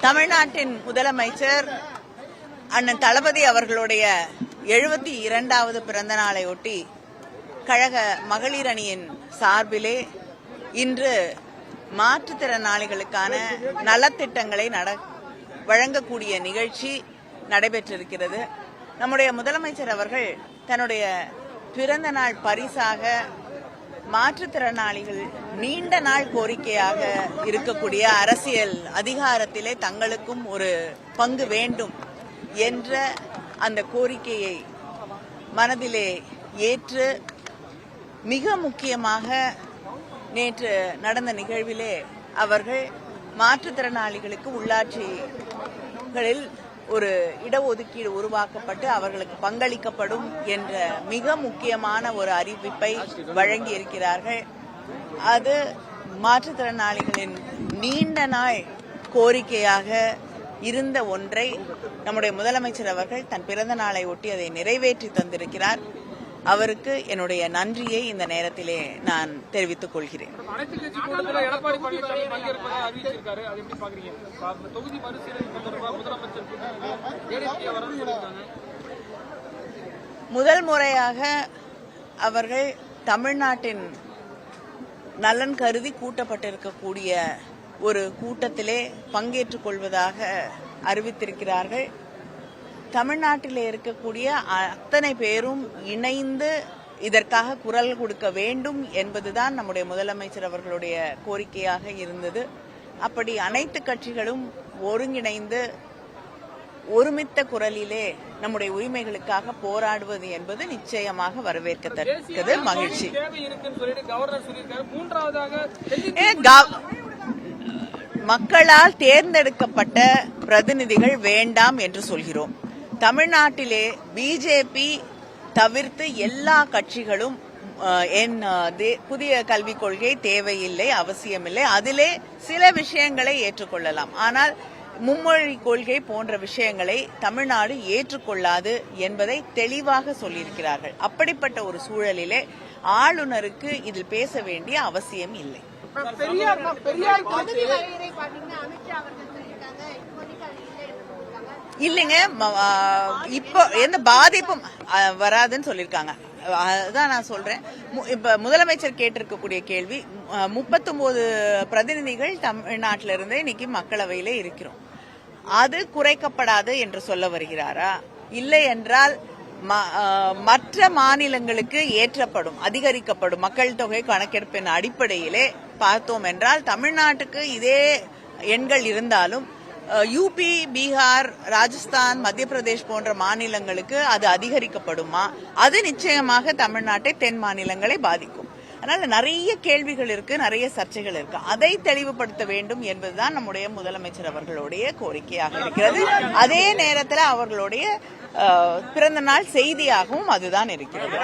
தமிழ்நாட்டின் முதலமைச்சர் அண்ணன் தளபதி அவர்களுடைய 72வது பிறந்த நாளை ஒட்டி கழக மகளிர் அணியின் சார்பிலே இன்று மாற்றுத்திறனாளிகளுக்கான நலத்திட்டங்களை வழங்கக்கூடிய நிகழ்ச்சி நடைபெற்றிருக்கிறது. நம்முடைய முதலமைச்சர் அவர்கள் தன்னுடைய பிறந்த நாள் பரிசாக மாற்றுத்திறனாளிகள் நீண்ட நாள் கோரிக்கையாக இருக்கக்கூடிய அரசியல் அதிகாரத்திலே தங்களுக்கும் ஒரு பங்கு வேண்டும் என்ற அந்த கோரிக்கையை மனதிலே ஏற்று மிக முக்கியமாக நேற்று நடந்த நிகழ்விலே அவர்கள் மாற்றுத்திறனாளிகளுக்கு உள்ளாட்சிகளில் ஒரு இடஒதுக்கீடு உருவாக்கப்பட்டு அவர்களுக்கு பங்களிக்கப்படும் என்ற மிக முக்கியமான ஒரு அறிவிப்பை வழங்கி இருக்கிறார்கள். அது மாற்றுத்திறனாளிகளின் நீண்ட நாள் கோரிக்கையாக இருந்த ஒன்றை நம்முடைய முதலமைச்சர் அவர்கள் தன் பிறந்த நாளை ஒட்டி அதை நிறைவேற்றி தந்திருக்கிறார். அவருக்கு என்னுடைய நன்றியை இந்த நேரத்திலே நான் தெரிவித்துக் கொள்கிறேன். முதல் முறையாக அவர்கள் தமிழ்நாட்டின் நலன் கருதி கூட்டப்பட்டிருக்கக்கூடிய ஒரு கூட்டத்திலே பங்கேற்றுக் கொள்வதாக அறிவித்திருக்கிறார்கள். தமிழ்நாட்டில் இருக்கக்கூடிய அத்தனை பேரும் இணைந்து இதற்காக குரல் கொடுக்க வேண்டும் என்பதுதான் நம்முடைய முதலமைச்சர் அவர்களுடைய கோரிக்கையாக இருந்தது. அப்படி அனைத்து கட்சிகளும் ஒருங்கிணைந்து ஒருமித்த குரலிலே நம்முடைய உரிமைகளுக்காக போராடுவது என்பது நிச்சயமாக வரவேற்கத்தக்கது. மகிழ்ச்சி. மக்களால் தேர்ந்தெடுக்கப்பட்ட பிரதிநிதிகள் வேண்டாம் என்று சொல்கிறோம். தமிழ்நாட்டிலே பிஜேபி தவிர்த்து எல்லா கட்சிகளும் புதிய கல்விக் கொள்கை தேவையில்லை, அவசியமில்லை, அதிலே சில விஷயங்களை ஏற்றுக்கொள்ளலாம், ஆனால் மும்மொழி கொள்கை போன்ற விஷயங்களை தமிழ்நாடு ஏற்றுக்கொள்ளாது என்பதை தெளிவாக சொல்லியிருக்கிறார்கள். அப்படிப்பட்ட ஒரு சூழலிலே ஆளுநருக்கு இதில் பேச வேண்டிய அவசியம் இல்லை. இல்லைங்க, இப்போ எந்த பாதிப்பும் வராதுன்னு சொல்லியிருக்காங்க. அதான் நான் சொல்றேன். இப்ப முதலமைச்சர் கேட்டிருக்கக்கூடிய கேள்வி, 39 பிரதிநிதிகள் தமிழ்நாட்டிலிருந்து இன்னைக்கு மக்களவையிலே இருக்கிறோம், அது குறைக்கப்படாது என்று சொல்ல வருகிறாரா? இல்லை என்றால் மற்ற மாநிலங்களுக்கு ஏற்றப்படும், அதிகரிக்கப்படும். மக்கள் தொகை கணக்கெடுப்பின் அடிப்படையிலே பார்த்தோம் என்றால் தமிழ்நாட்டுக்கு இதே எண்கள் இருந்தாலும் யூபி, பீகார், ராஜஸ்தான், மத்திய பிரதேஷ் போன்ற மாநிலங்களுக்கு அது அதிகரிக்கப்படுமா? அது நிச்சயமாக தமிழ்நாட்டை, தென் மாநிலங்களை பாதிக்கும். அதனால நிறைய கேள்விகள் இருக்கு, நிறைய சர்ச்சைகள் இருக்கு. அதை தெளிவுபடுத்த வேண்டும் என்பதுதான் நம்முடைய முதலமைச்சர் அவர்களுடைய கோரிக்கையாக இருக்கிறது. அதே நேரத்தில் அவர்களுடைய பிறந்த நாள் செய்தியாகவும் அதுதான் இருக்கிறது.